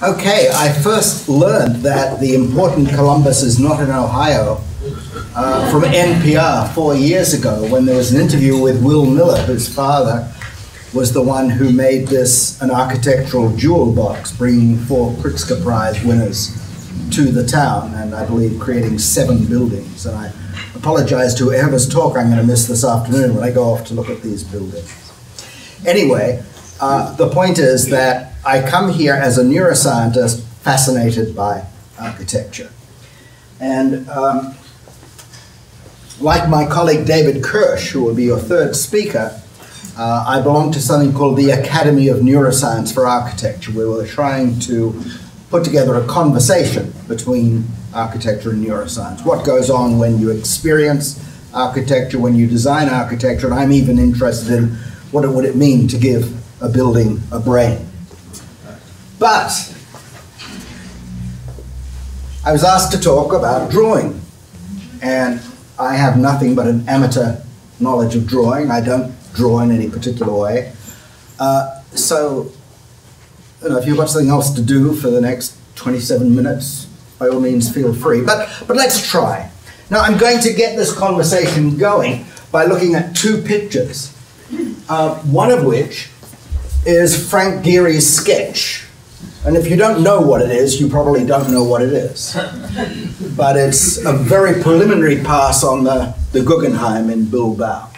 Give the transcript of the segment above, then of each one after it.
Okay, I first learned that the important Columbus is not in Ohio from NPR 4 years ago when there was an interview with Will Miller, whose father was the one who made this an architectural jewel box, bringing 4 Pritzker Prize winners to the town, and I believe creating 7 buildings. And I apologize to whoever's talk I'm going to miss this afternoon when I go off to look at these buildings. Anyway, the point is that I come here as a neuroscientist fascinated by architecture. And like my colleague David Kirsch, who will be your third speaker, I belong to something called the Academy of Neuroscience for Architecture, where we're trying to put together a conversation between architecture and neuroscience. What goes on when you experience architecture, when you design architecture, and I'm even interested in what would it mean to give a building a brain. But I was asked to talk about drawing, and I have nothing but an amateur knowledge of drawing. I don't draw in any particular way. So, you know, if you've got something else to do for the next 27 minutes, by all means feel free. But let's try. Now, I'm going to get this conversation going by looking at 2 pictures, one of which is Frank Gehry's sketch. And if you don't know what it is, you probably don't know what it is. But it's a very preliminary pass on the Guggenheim in Bilbao.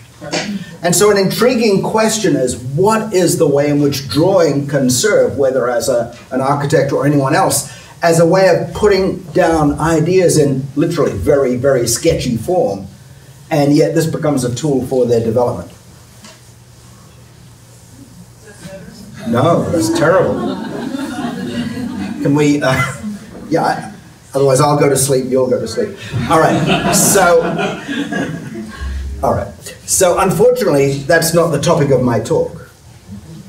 And so an intriguing question is, what is the way in which drawing can serve, whether as an architect or anyone else, as a way of putting down ideas in literally very, very sketchy form, and yet this becomes a tool for their development? No, that's terrible. Can we, yeah, otherwise I'll go to sleep, you'll go to sleep. All right, so unfortunately, that's not the topic of my talk.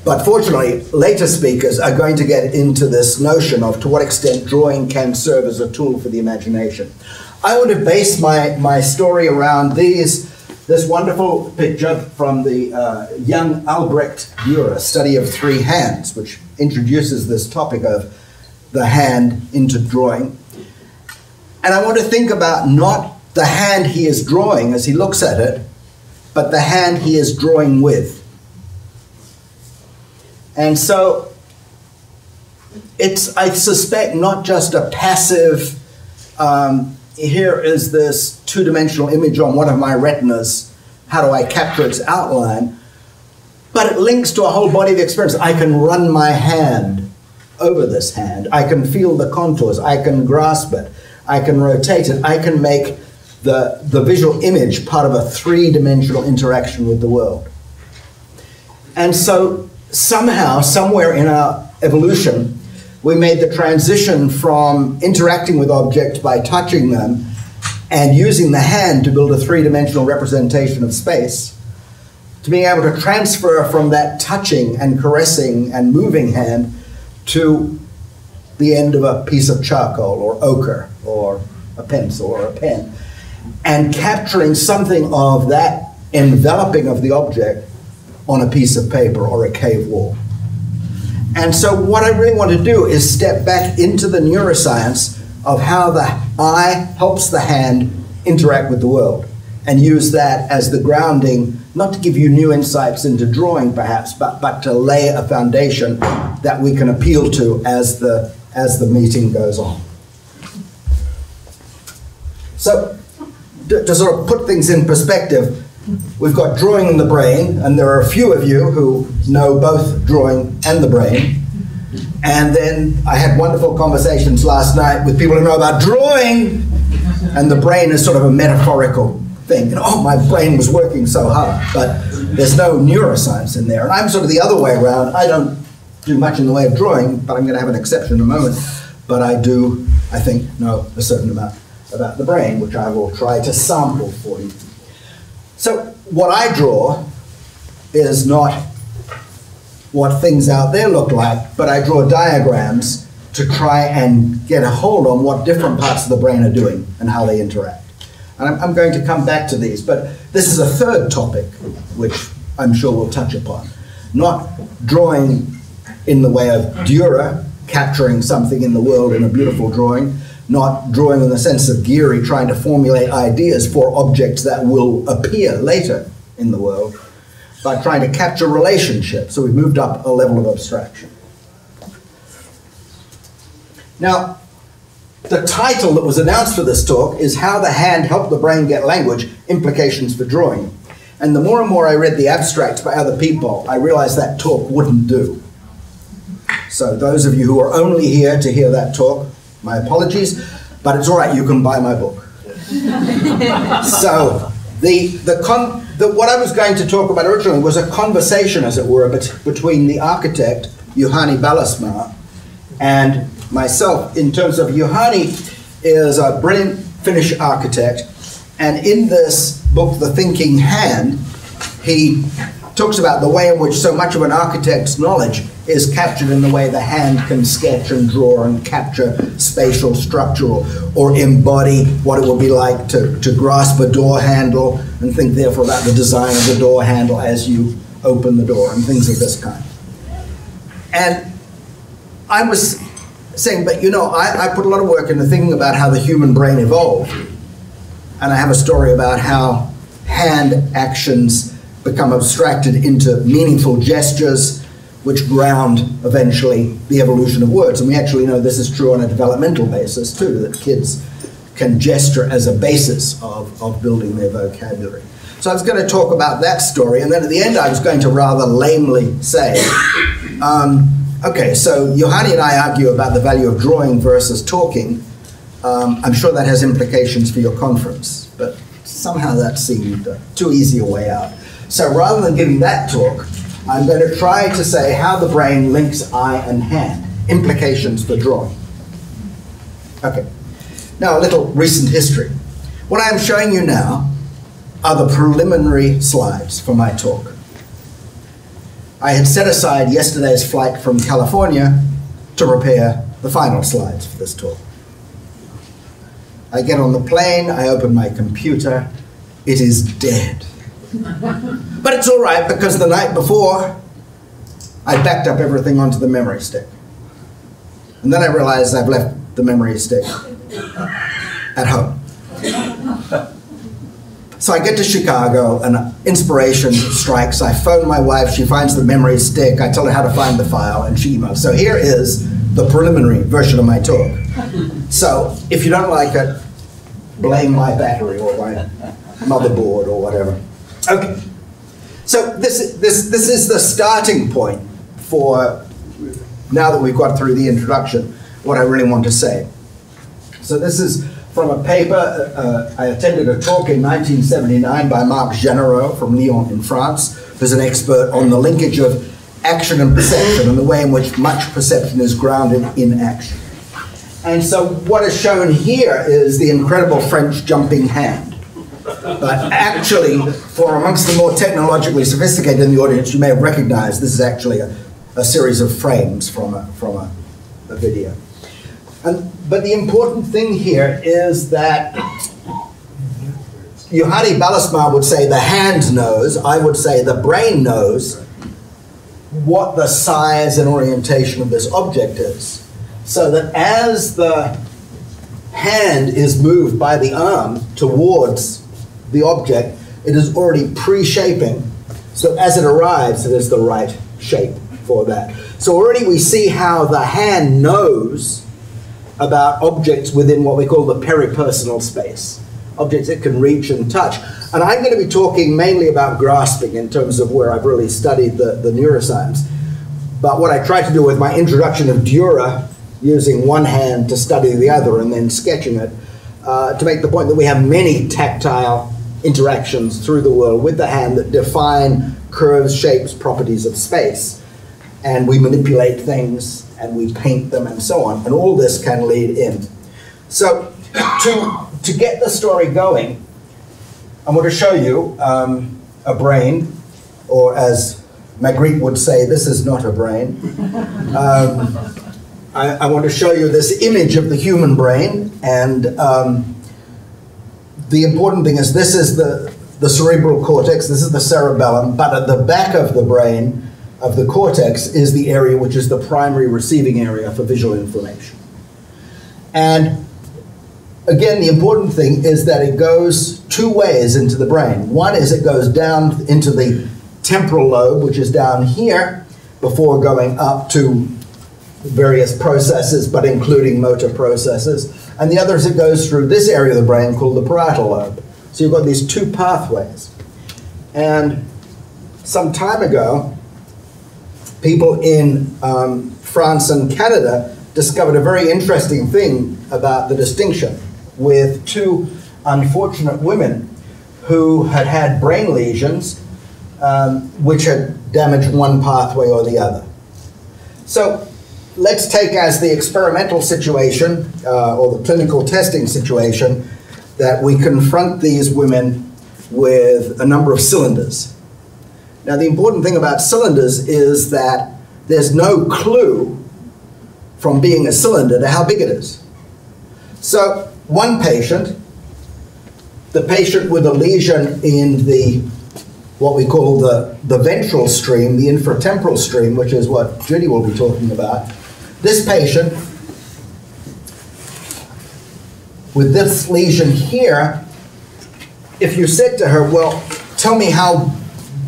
But fortunately, later speakers are going to get into this notion of to what extent drawing can serve as a tool for the imagination. I want to base my story around this wonderful picture from the young Albrecht Dürer, Study of Three Hands, which introduces this topic of the hand into drawing. And I want to think about not the hand he is drawing as he looks at it, but the hand he is drawing with. And so it's, I suspect, not just a passive, here is this 2-dimensional image on one of my retinas, how do I capture its outline? But it links to a whole body of experience. I can run my hand over this hand. I can feel the contours. I can grasp it. I can rotate it. I can make the visual image part of a 3-dimensional interaction with the world. And so somehow, somewhere in our evolution, we made the transition from interacting with objects by touching them and using the hand to build a 3-dimensional representation of space, to being able to transfer from that touching and caressing and moving hand to the end of a piece of charcoal or ochre or a pencil or a pen, and capturing something of that enveloping of the object on a piece of paper or a cave wall. And so what I really want to do is step back into the neuroscience of how the eye helps the hand interact with the world, and use that as the grounding, not to give you new insights into drawing perhaps, but to lay a foundation that we can appeal to as the meeting goes on. So, to sort of put things in perspective, we've got drawing in the brain, and there are a few of you who know both drawing and the brain. And then I had wonderful conversations last night with people who know about drawing, and the brain is sort of a metaphorical thing. You know, oh, my brain was working so hard, but there's no neuroscience in there. And I'm sort of the other way around. I don't do much in the way of drawing, but I'm going to have an exception in a moment. But I do, I think, know a certain amount about the brain, which I will try to sample for you. So what I draw is not what things out there look like, but I draw diagrams to try and get a hold on what different parts of the brain are doing and how they interact. And I'm going to come back to these, but this is a third topic, which I'm sure we'll touch upon. Not drawing in the way of Dürer, capturing something in the world in a beautiful drawing, not drawing in the sense of Geary trying to formulate ideas for objects that will appear later in the world, but trying to capture relationships. So we've moved up a level of abstraction. Now, the title that was announced for this talk is How the Hand Helped the Brain Get Language, Implications for Drawing. And the more and more I read the abstracts by other people, I realized that talk wouldn't do. So those of you who are only here to hear that talk, my apologies, but it's all right, you can buy my book. So what I was going to talk about originally was a conversation, as it were, between the architect, Juhani Ballasmaa, and myself, in terms of Juhani is a brilliant Finnish architect, and in this book, The Thinking Hand, he talks about the way in which so much of an architect's knowledge is captured in the way the hand can sketch and draw and capture spatial structure or embody what it would be like to grasp a door handle and think therefore about the design of the door handle as you open the door and things of this kind. And I was saying, but you know, I put a lot of work into thinking about how the human brain evolved. And I have a story about how hand actions become abstracted into meaningful gestures which ground eventually the evolution of words. And we actually know this is true on a developmental basis too, that kids can gesture as a basis of building their vocabulary. So I was going to talk about that story, and then at the end I was going to rather lamely say, okay, so Juhani and I argue about the value of drawing versus talking. I'm sure that has implications for your conference, but somehow that seemed too easy a way out. So rather than giving that talk, I'm going to try to say how the brain links eye and hand, implications for drawing. Okay, now a little recent history. What I am showing you now are the preliminary slides for my talk. I had set aside yesterday's flight from California to prepare the final slides for this talk. I get on the plane, I open my computer, it is dead. But it's all right, because the night before, I backed up everything onto the memory stick. And then I realized I've left the memory stick at home. So I get to Chicago, and inspiration strikes. I phone my wife, she finds the memory stick, I tell her how to find the file, and she emails. So here is the preliminary version of my talk. So if you don't like it, blame my battery or my motherboard or whatever. Okay, so this is the starting point for, now that we've got through the introduction, what I really want to say. So this is from a paper. I attended a talk in 1979 by Marc Généreux from Lyon in France, who's an expert on the linkage of action and perception and the way in which much perception is grounded in action. And so what is shown here is the incredible French jumping hand. But actually, for amongst the more technologically sophisticated in the audience, you may have recognized this is actually a series of frames from a video. But the important thing here is that Juhani Ballasmaa would say the hand knows, I would say the brain knows what the size and orientation of this object is. So that as the hand is moved by the arm towards the object, it is already pre-shaping. So as it arrives, it is the right shape for that. So already we see how the hand knows about objects within what we call the peripersonal space, objects it can reach and touch. And I'm going to be talking mainly about grasping in terms of where I've really studied the neuroscience. But what I try to do with my introduction of Dürer, using one hand to study the other and then sketching it, to make the point that we have many tactile interactions through the world with the hand that define curves, shapes, properties of space. And we manipulate things and we paint them and so on. And all this can lead in. So to get the story going, I'm going to show you a brain, or as Magritte would say, this is not a brain. I want to show you this image of the human brain, and the important thing is this is the cerebral cortex, this is the cerebellum, but at the back of the brain of the cortex is the area which is the primary receiving area for visual information. And again, the important thing is that it goes two ways into the brain. One is it goes down into the temporal lobe, which is down here, before going up to various processes, but including motor processes. And the other is it goes through this area of the brain called the parietal lobe. So you've got these two pathways. And some time ago, people in France and Canada discovered a very interesting thing about the distinction with two unfortunate women who had had brain lesions which had damaged one pathway or the other. So let's take as the experimental situation or the clinical testing situation that we confront these women with a number of cylinders. Now, the important thing about cylinders is that there's no clue from being a cylinder to how big it is. So one patient, the patient with a lesion in the, what we call the ventral stream, the infratemporal stream, which is what Judy will be talking about. This patient with this lesion here, if you said to her, well, tell me how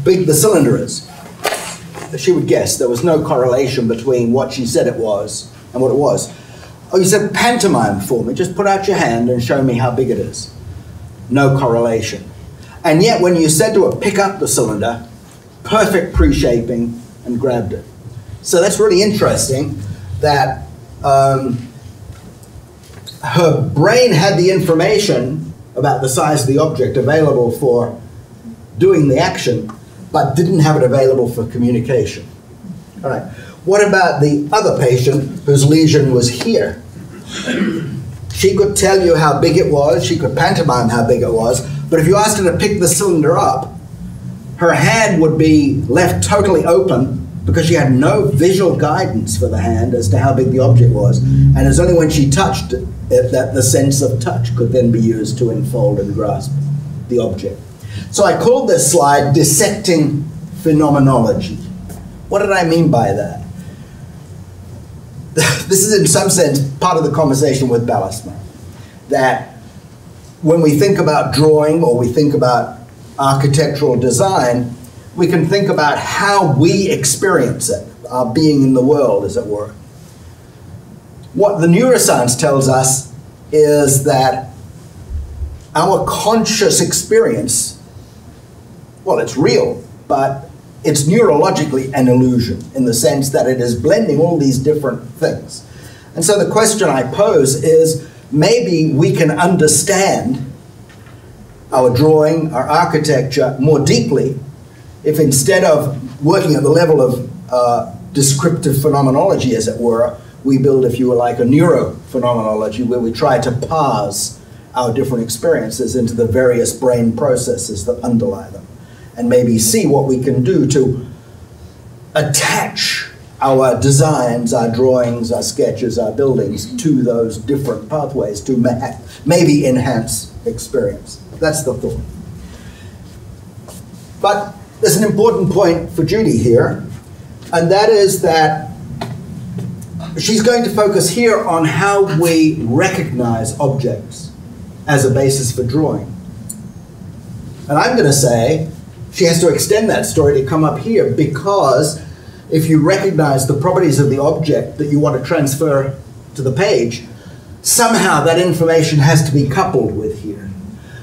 big the cylinder is, she would guess. There was no correlation between what she said it was and what it was. Oh, you said pantomime for me. Just put out your hand and show me how big it is. No correlation. And yet when you said to her, pick up the cylinder, perfect pre-shaping, and grabbed it. So that's really interesting that her brain had the information about the size of the object available for doing the action, but didn't have it available for communication. All right. What about the other patient whose lesion was here? She could tell you how big it was, she could pantomime how big it was, but if you asked her to pick the cylinder up, her hand would be left totally open because she had no visual guidance for the hand as to how big the object was. And it's only when she touched it that the sense of touch could then be used to enfold and grasp the object. So I called this slide Dissecting Phenomenology. What did I mean by that? This is in some sense part of the conversation with Ballasma. That when we think about drawing or we think about architectural design, we can think about how we experience it, our being in the world, as it were. What the neuroscience tells us is that our conscious experience, well, it's real, but it's neurologically an illusion in the sense that it is blending all these different things. And so the question I pose is, maybe we can understand our drawing, our architecture more deeply if instead of working at the level of descriptive phenomenology, as it were, we build, if you were like, a neurophenomenology where we try to parse our different experiences into the various brain processes that underlie them, and maybe see what we can do to attach our designs, our drawings, our sketches, our buildings to those different pathways to maybe enhance experience. That's the thought. But there's an important point for Judy here, and that is that she's going to focus here on how we recognize objects as a basis for drawing. And I'm going to say she has to extend that story to come up here, because if you recognize the properties of the object that you want to transfer to the page, somehow that information has to be coupled with here.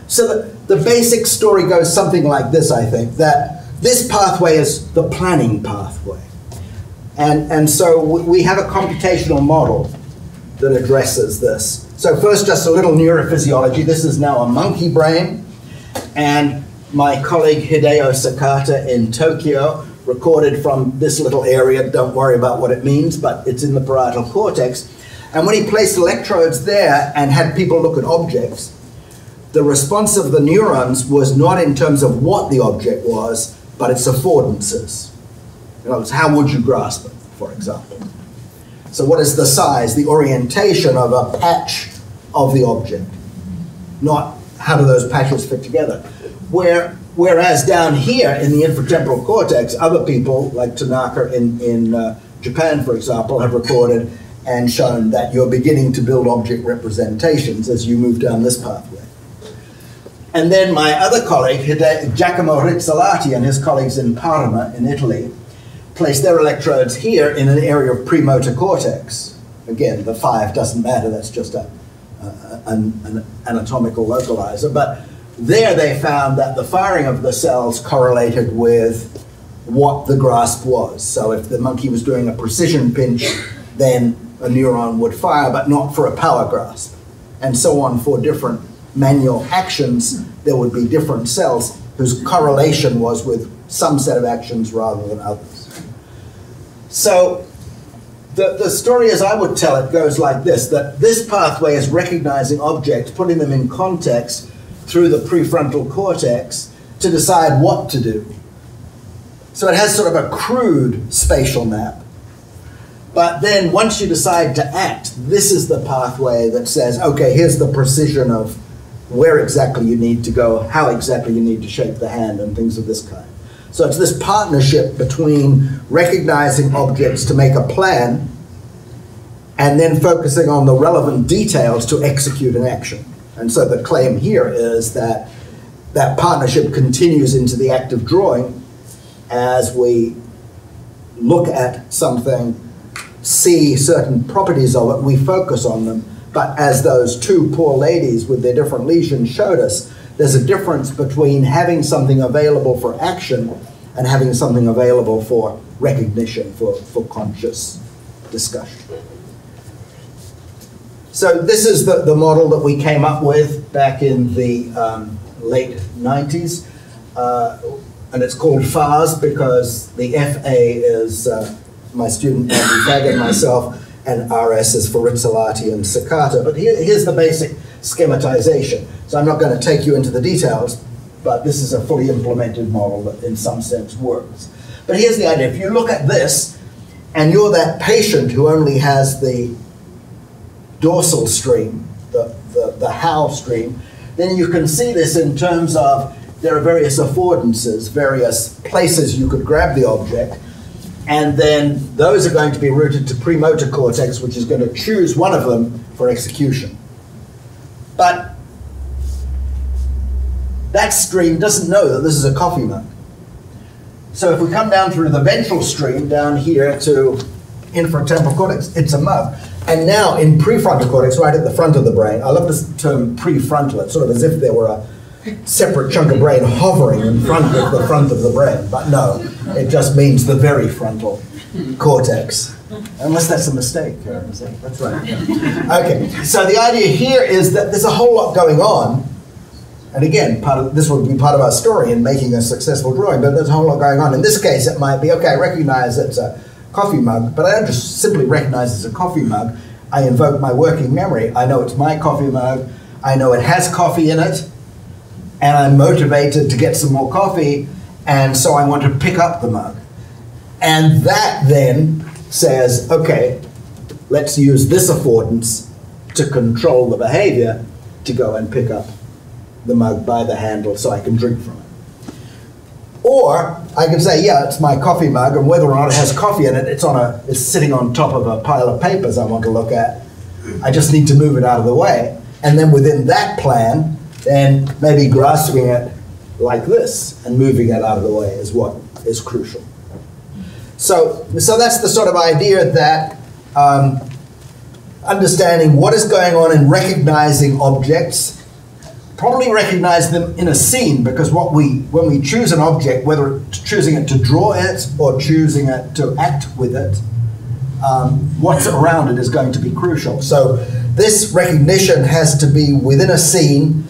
So the basic story goes something like this, I think, that this pathway is the planning pathway. And so we have a computational model that addresses this. So first, just a little neurophysiology. This is now a monkey brain, and my colleague Hideo Sakata in Tokyo recorded from this little area. Don't worry about what it means, but it's in the parietal cortex. And when he placed electrodes there and had people look at objects, the response of the neurons was not in terms of what the object was, but its affordances. In other words, how would you grasp it, for example? So what is the size, the orientation of a patch of the object? Not how do those patches fit together? Where Whereas down here in the infratemporal cortex, other people, like Tanaka in Japan, for example, have recorded and shown that you're beginning to build object representations as you move down this pathway. And then my other colleague, Giacomo Rizzolatti, and his colleagues in Parma in Italy, placed their electrodes here in an area of premotor cortex. Again, the 5 doesn't matter, that's just an anatomical localizer. But there they found that the firing of the cells correlated with what the grasp was. So if the monkey was doing a precision pinch, then a neuron would fire, but not for a power grasp. And so on for different manual actions, there would be different cells whose correlation was with some set of actions rather than others. So the story as I would tell it goes like this, that this pathway is recognizing objects, putting them in context through the prefrontal cortex to decide what to do. So it has sort of a crude spatial map. But then once you decide to act, this is the pathway that says, okay, here's the precision of where exactly you need to go, how exactly you need to shape the hand, and things of this kind. So it's this partnership between recognizing objects to make a plan and then focusing on the relevant details to execute an action. And so the claim here is that that partnership continues into the act of drawing as we look at something, see certain properties of it, we focus on them. But as those two poor ladies with their different lesions showed us, there's a difference between having something available for action and having something available for recognition, for conscious discussion. So this is the model that we came up with back in the late 90s. And it's called FARS because the FA is my student Andy Fagg and myself, and RS is for Rizzolatti and Sakata. But here's the basic schematization. So I'm not going to take you into the details, but this is a fully implemented model that in some sense works. But here's the idea. If you look at this, and you're that patient who only has the dorsal stream, the how stream, then you can see this in terms of there are various affordances, various places you could grab the object, and then those are going to be routed to premotor cortex, which is going to choose one of them for execution. But that stream doesn't know that this is a coffee mug. So if we come down through the ventral stream down here to infratemporal cortex, it's a mug. And now in prefrontal cortex, right at the front of the brain, I love this term prefrontal, it's sort of as if there were a separate chunk of brain hovering in front of the brain, but no, it just means the very frontal cortex. Unless that's a mistake. That's right. Okay, so the idea here is that there's a whole lot going on, and again, this would be part of our story in making a successful drawing, but there's a whole lot going on. In this case, it might be, okay, I recognize it's a coffee mug, but I don't just simply recognize it's a coffee mug. I invoke my working memory. I know it's my coffee mug. I know it has coffee in it, and I'm motivated to get some more coffee, and so I want to pick up the mug. And that then says, okay, let's use this affordance to control the behavior to go and pick up the mug by the handle so I can drink from it. Or I can say, yeah, it's my coffee mug, and whether or not it has coffee in it, it's sitting on top of a pile of papers I want to look at. I just need to move it out of the way. And then within that plan, then maybe grasping it like this and moving it out of the way is what is crucial. So that's the sort of idea that understanding what is going on in recognizing objects, probably recognize them in a scene, because when we choose an object, whether choosing it to draw it or choosing it to act with it, what's around it is going to be crucial. So this recognition has to be within a scene,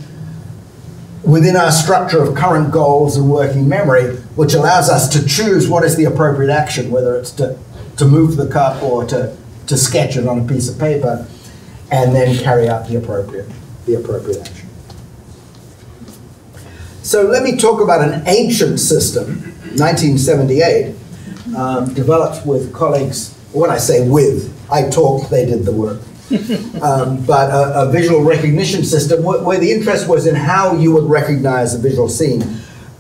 within our structure of current goals and working memory, which allows us to choose what is the appropriate action, whether it's to move the cup or to sketch it on a piece of paper, and then carry out the appropriate action. So let me talk about an ancient system, 1978, developed with colleagues. When I say with, I talked, they did the work. But a visual recognition system where the interest was in how you would recognize a visual scene.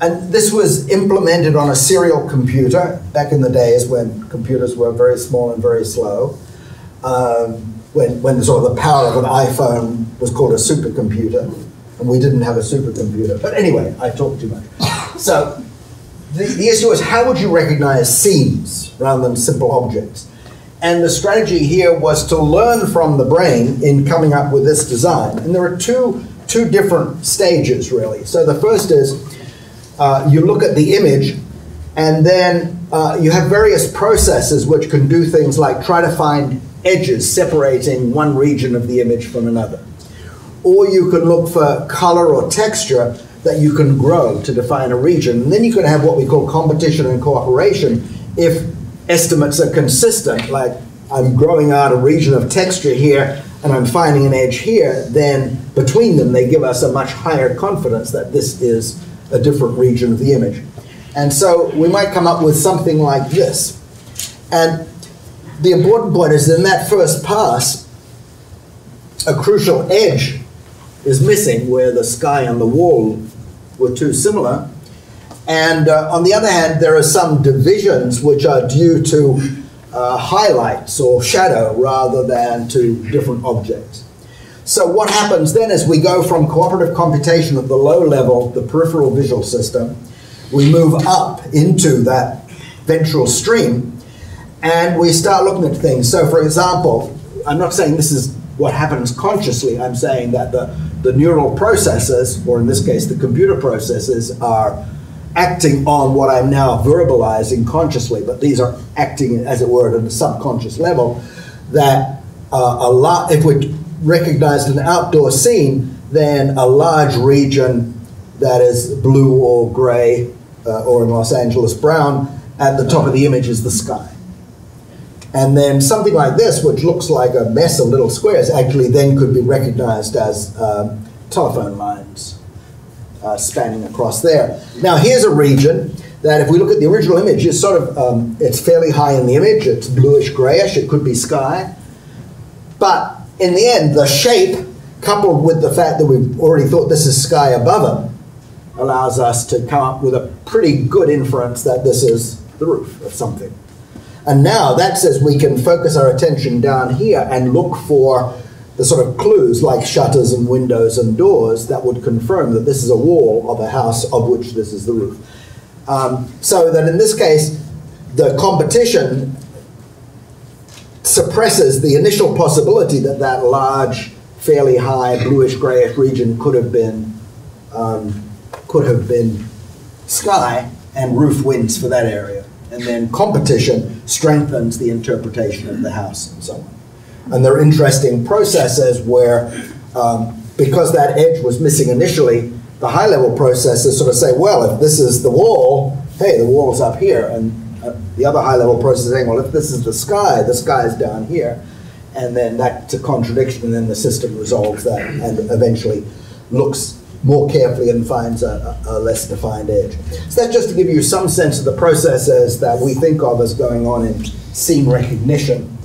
And this was implemented on a serial computer back in the days when computers were very small and very slow. When sort of the power of an iPhone was called a supercomputer, and we didn't have a supercomputer. But anyway, I talked too much. So the issue is, how would you recognize scenes rather than simple objects? And the strategy here was to learn from the brain in coming up with this design. And there are two different stages, really. So the first is you look at the image, and then you have various processes which can do things like try to find edges separating one region of the image from another. Or you can look for color or texture that you can grow to define a region. And then you can have what we call competition and cooperation if estimates are consistent, like I'm growing out a region of texture here and I'm finding an edge here, then between them they give us a much higher confidence that this is a different region of the image. And so we might come up with something like this. And the important point is, in that first pass, a crucial edge is missing where the sky and the wall were too similar. And on the other hand, there are some divisions which are due to highlights or shadow rather than to different objects. So what happens then is we go from cooperative computation at the low level, the peripheral visual system, we move up into that ventral stream, and we start looking at things. So for example, I'm not saying this is what happens consciously, I'm saying that the neural processes, or in this case the computer processes, are acting on what I'm now verbalizing consciously, but these are acting, as it were, at a subconscious level, that if we recognized an outdoor scene, then a large region that is blue or gray, or in Los Angeles brown, at the top of the image is the sky. And then something like this, which looks like a mess of little squares, actually then could be recognized as telephone lines spanning across there. Now here's a region that, if we look at the original image, is sort of, it's fairly high in the image, it's bluish grayish, it could be sky. But in the end, the shape, coupled with the fact that we've already thought this is sky above it, allows us to come up with a pretty good inference that this is the roof of something. And now that says we can focus our attention down here and look for the sort of clues like shutters and windows and doors that would confirm that this is a wall of a house of which this is the roof. So that in this case, the competition suppresses the initial possibility that that large, fairly high, bluish-grayish region could have been sky, and roof wins for that area. And then competition strengthens the interpretation of the house and so on. And there are interesting processes where, because that edge was missing initially, the high-level processes sort of say, well, if this is the wall, hey, the wall's up here. And the other high-level process is saying, well, if this is the sky is down here. And then that's a contradiction, and then the system resolves that and eventually looks more carefully and finds a less defined edge. So that's just to give you some sense of the processes that we think of as going on in scene recognition.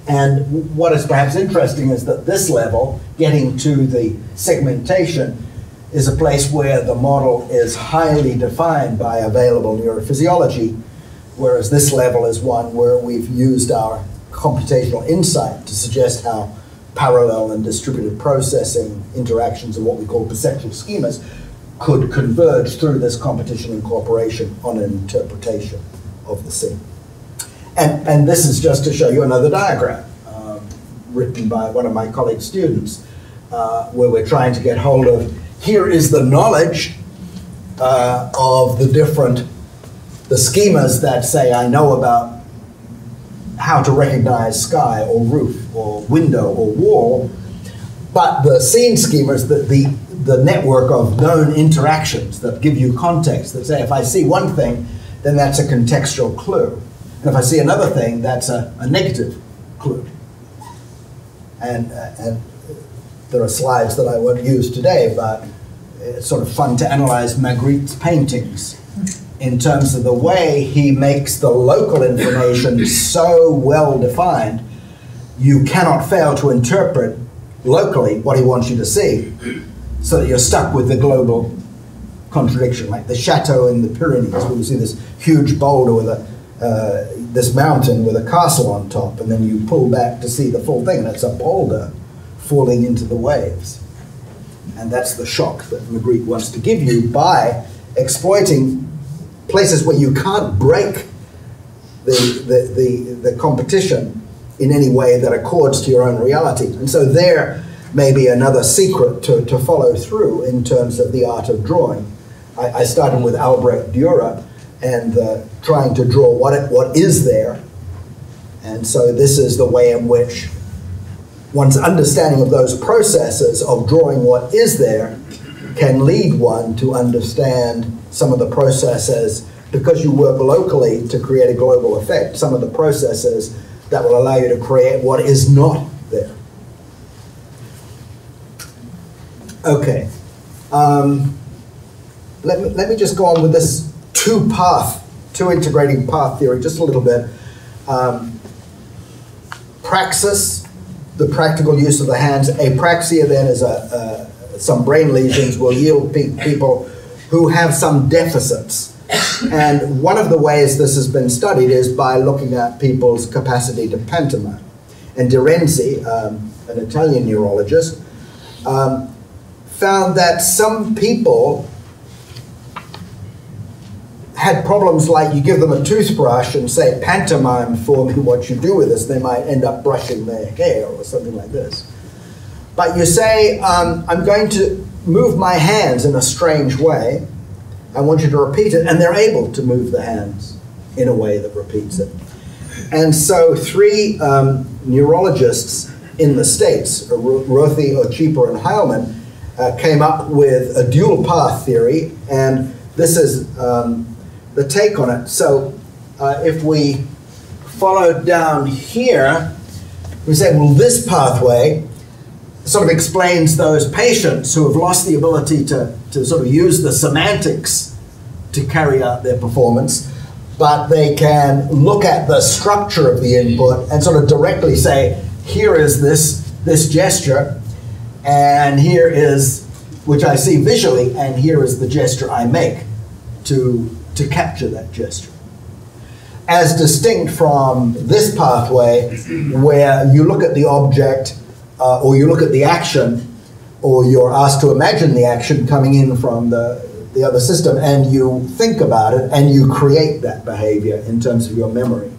And what is perhaps interesting is that this level, getting to the segmentation, is a place where the model is highly defined by available neurophysiology, whereas this level is one where we've used our computational insight to suggest how parallel and distributed processing interactions of what we call perceptual schemas could converge through this competition and cooperation on an interpretation of the scene. And this is just to show you another diagram written by one of my college students where we're trying to get hold of, here is the knowledge of the schemas that say I know about how to recognize sky or roof or window or wall, but the scene schemas, the network of known interactions that give you context, that say if I see one thing, then that's a contextual clue. And if I see another thing, that's a negative clue. And there are slides that I won't use today, but it's sort of fun to analyze Magritte's paintings in terms of the way he makes the local information so well defined, you cannot fail to interpret locally what he wants you to see, so that you're stuck with the global contradiction, like the chateau in the Pyrenees, where you see this huge boulder with this mountain with a castle on top, and then you pull back to see the full thing, and it's a boulder falling into the waves. And that's the shock that Magritte wants to give you by exploiting places where you can't break the competition in any way that accords to your own reality. And so there may be another secret to follow through in terms of the art of drawing. I started with Albrecht Dürer and trying to draw what is there. And so this is the way in which one's understanding of those processes of drawing what is there can lead one to understand some of the processes, because you work locally to create a global effect, some of the processes that will allow you to create what is not there. Okay. Let me just go on with this two integrating path theory just a little bit. Praxis, the practical use of the hands. Apraxia then is some brain lesions will yield people who have some deficits. And one of the ways this has been studied is by looking at people's capacity to pantomime. And De Renzi, an Italian neurologist, found that some people had problems like you give them a toothbrush and say, pantomime for me what you do with this, they might end up brushing their hair or something like this. But you say, I'm going to move my hands in a strange way. I want you to repeat it, and they're able to move the hands in a way that repeats it. And so three neurologists in the States, Rothy, Ochiper, and Heilman, came up with a dual path theory, and this is the take on it. So if we follow down here, we say, well, this pathway sort of explains those patients who have lost the ability to sort of use the semantics to carry out their performance, but they can look at the structure of the input and sort of directly say, here is this gesture, and here is, which I see visually, and here is the gesture I make to capture that gesture. As distinct from this pathway where you look at the object or you look at the action, or you're asked to imagine the action coming in from the other system, and you think about it and you create that behavior in terms of your memory.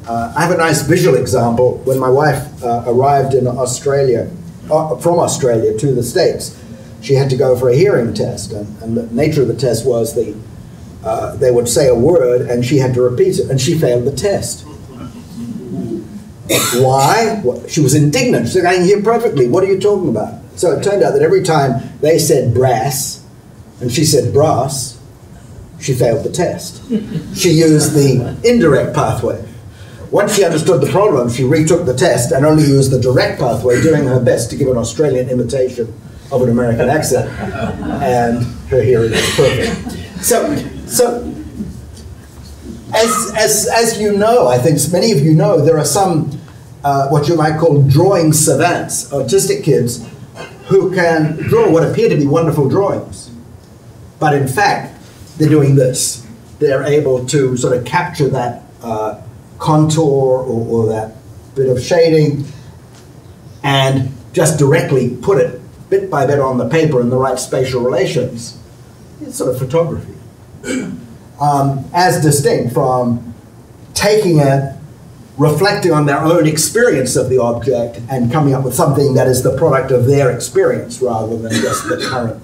I have a nice visual example. When my wife arrived in Australia, from Australia to the States, she had to go for a hearing test, and the nature of the test was they would say a word and she had to repeat it, and she failed the test. Why? Well, she was indignant. She said, I can hear perfectly. What are you talking about? So it turned out that every time they said brass and she said brass, she failed the test. She used the indirect pathway. Once she understood the problem, she retook the test and only used the direct pathway, doing her best to give an Australian imitation of an American accent, and her hearing was perfect. So as you know, I think many of you know, there are some what you might call drawing savants, autistic kids, who can draw what appear to be wonderful drawings. But in fact, they're doing this. They're able to sort of capture that contour or that bit of shading and just directly put it bit by bit on the paper in the right spatial relations. It's sort of photography. As distinct from taking it, reflecting on their own experience of the object and coming up with something that is the product of their experience rather than just the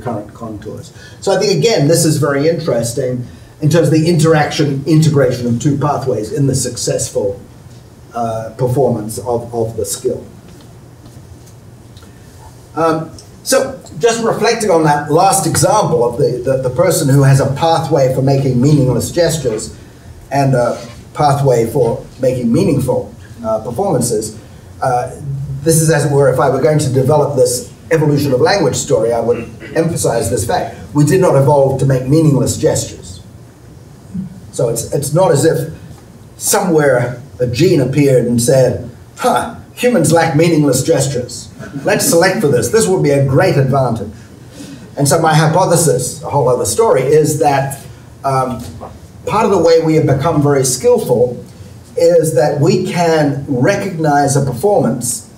current contours. So I think, again, this is very interesting in terms of the integration of two pathways in the successful performance of the skill. So just reflecting on that last example of the person who has a pathway for making meaningless gestures and a pathway for making meaningful performances, this is, as it were, if I were going to develop this evolution of language story, I would emphasize this fact. We did not evolve to make meaningless gestures. So it's not as if somewhere a gene appeared and said, humans lack meaningless gestures. Let's select for this. This would be a great advantage. And so my hypothesis, a whole other story, is that part of the way we have become very skillful is that we can recognize a performance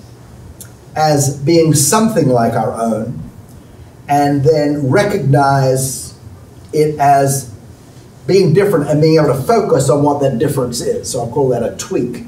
as being something like our own, and then recognize it as being different and being able to focus on what that difference is. So I'll call that a tweak.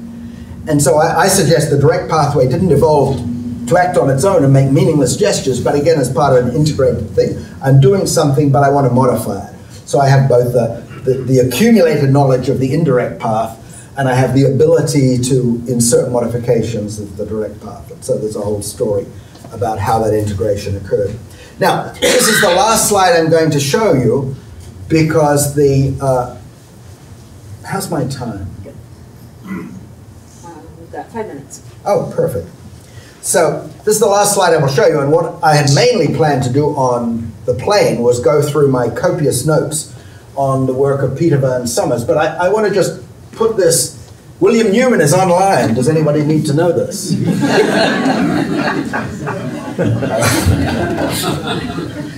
And so I suggest the direct pathway didn't evolve to act on its own and make meaningless gestures, but again, as part of an integrated thing. I'm doing something, but I want to modify it. So I have both the accumulated knowledge of the indirect path, and I have the ability to insert modifications of the direct path. And so there's a whole story about how that integration occurred. Now, this is the last slide I'm going to show you, because how's my time? We've got 5 minutes. Oh, perfect. So this is the last slide I will show you, and what I had mainly planned to do on the plane was go through my copious notes on the work of Peter Van Summers, but I want to just put this. William Newman is online. Does anybody need to know this?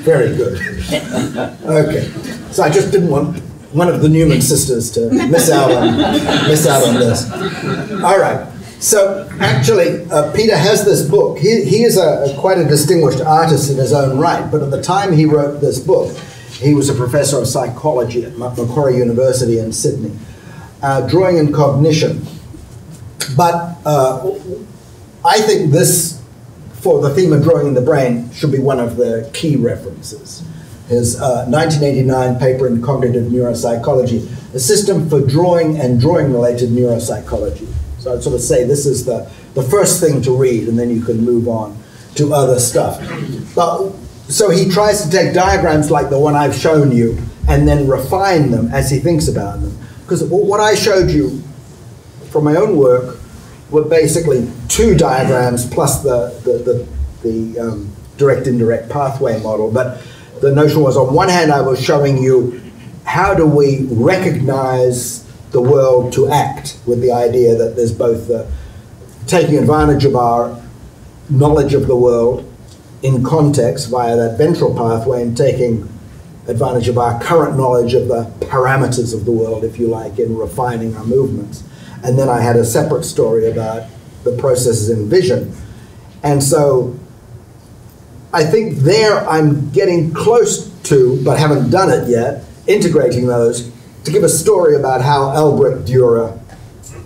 Very good. Okay. So I just didn't want one of the Newman sisters to miss out on this. All right. So actually, Peter has this book. He is quite a distinguished artist in his own right, but at the time he wrote this book, he was a professor of psychology at Macquarie University in Sydney, Drawing and Cognition. But I think this, for the theme of drawing in the brain, should be one of the key references. His 1989 paper in Cognitive Neuropsychology, A System for Drawing and Drawing-Related Neuropsychology. So I'd sort of say this is the first thing to read, and then you can move on to other stuff. But, so he tries to take diagrams like the one I've shown you and then refine them as he thinks about them. Because what I showed you from my own work were basically 2 diagrams plus the direct-indirect pathway model. But the notion was, on one hand, I was showing you how do we recognize the world to act, with the idea that there's both the taking advantage of our knowledge of the world in context via that ventral pathway, and taking advantage of our current knowledge of the parameters of the world, if you like, in refining our movements. And then I had a separate story about the processes in vision. And so I think there I'm getting close to, but haven't done it yet, integrating those to give a story about how Albrecht Dürer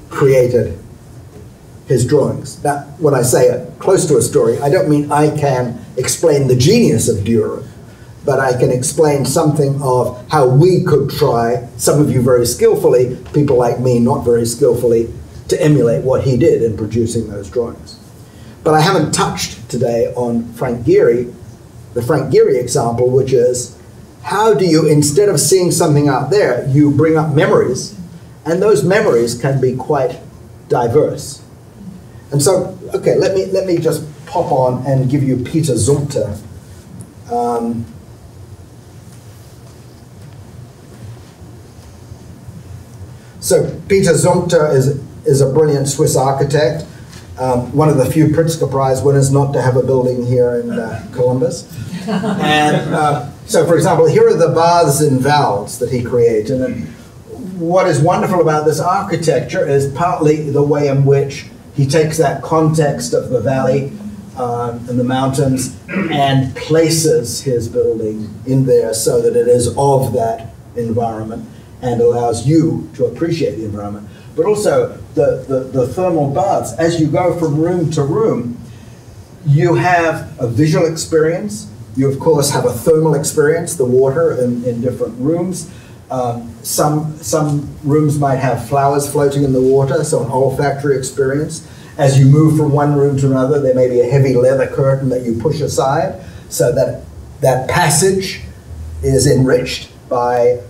created his drawings. Now, when I say close to a story, I don't mean I can explain the genius of Dürer, but I can explain something of how we could try, some of you very skillfully, people like me not very skillfully, to emulate what he did in producing those drawings. But I haven't touched today on Frank Gehry, the Frank Gehry example, which is, how do you, instead of seeing something out there, you bring up memories, and those memories can be quite diverse. And so, okay, let me just pop on and give you Peter Zumthor. So Peter Zumthor is a brilliant Swiss architect, one of the few Pritzker Prize winners not to have a building here in Columbus. And so, for example, here are the baths in Valls that he created. And what is wonderful about this architecture is partly the way in which he takes that context of the valley and the mountains and places his building in there so that it is of that environment and allows you to appreciate the environment. But also the thermal baths. As you go from room to room, you have a visual experience. You, of course, have a thermal experience, the water in different rooms. Some rooms might have flowers floating in the water, so an olfactory experience. As you move from one room to another, there may be a heavy leather curtain that you push aside, so that that passage is enriched by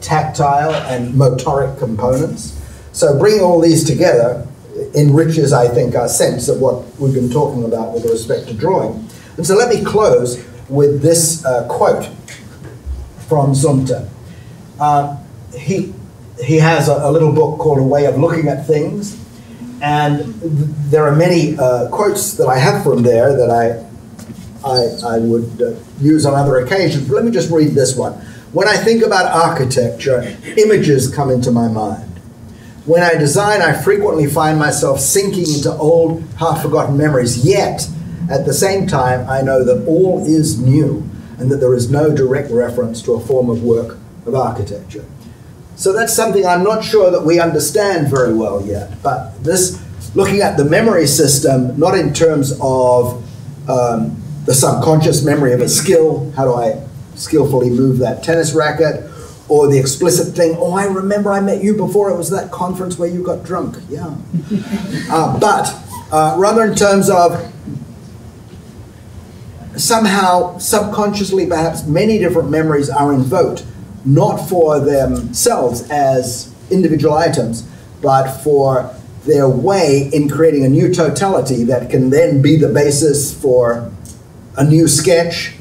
tactile and motoric components. So bringing all these together enriches, I think, our sense of what we've been talking about with respect to drawing. And so let me close with this quote from Zumthor. He has a little book called A Way of Looking at Things, and there are many quotes that I have from there that I I would use on other occasions. But let me just read this one. When I think about architecture, images come into my mind. When I design, I frequently find myself sinking into old, half-forgotten memories. Yet, at the same time, I know that all is new and that there is no direct reference to a form of work of architecture. So that's something I'm not sure that we understand very well yet. But this, looking at the memory system, not in terms of the subconscious memory of a skill, how do I skillfully move that tennis racket, or the explicit thing, oh, I remember I met you before, it was that conference where you got drunk, yeah. But rather in terms of somehow, subconsciously perhaps, many different memories are invoked, not for themselves as individual items, but for their way in creating a new totality that can then be the basis for a new sketch,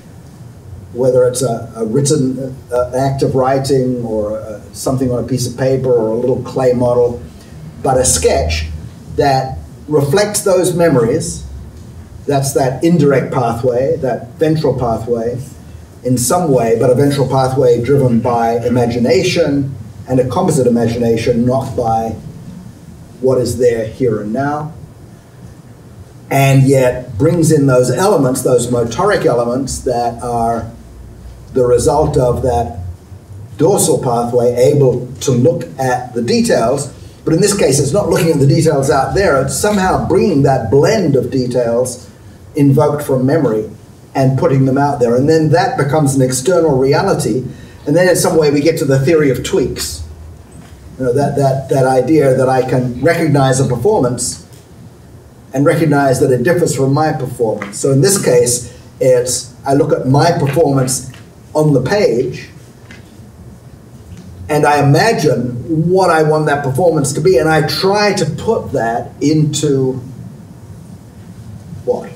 whether it's a written act of writing or something on a piece of paper or a little clay model, but a sketch that reflects those memories. That's that indirect pathway, that ventral pathway in some way, but a ventral pathway driven by imagination and a composite imagination, not by what is there here and now, and yet brings in those elements, those motoric elements that are the result of that dorsal pathway able to look at the details. But in this case, it's not looking at the details out there, it's somehow bringing that blend of details invoked from memory and putting them out there. And then that becomes an external reality. And then in some way we get to the theory of tweaks. You know, that idea that I can recognize a performance and recognize that it differs from my performance. So in this case, it's I look at my performance on the page and I imagine what I want that performance to be, and I try to put that into what?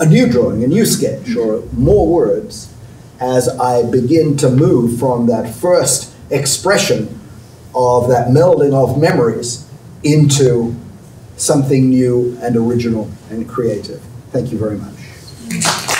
A new drawing, a new sketch, or more words, as I begin to move from that first expression of that melding of memories into something new and original and creative. Thank you very much.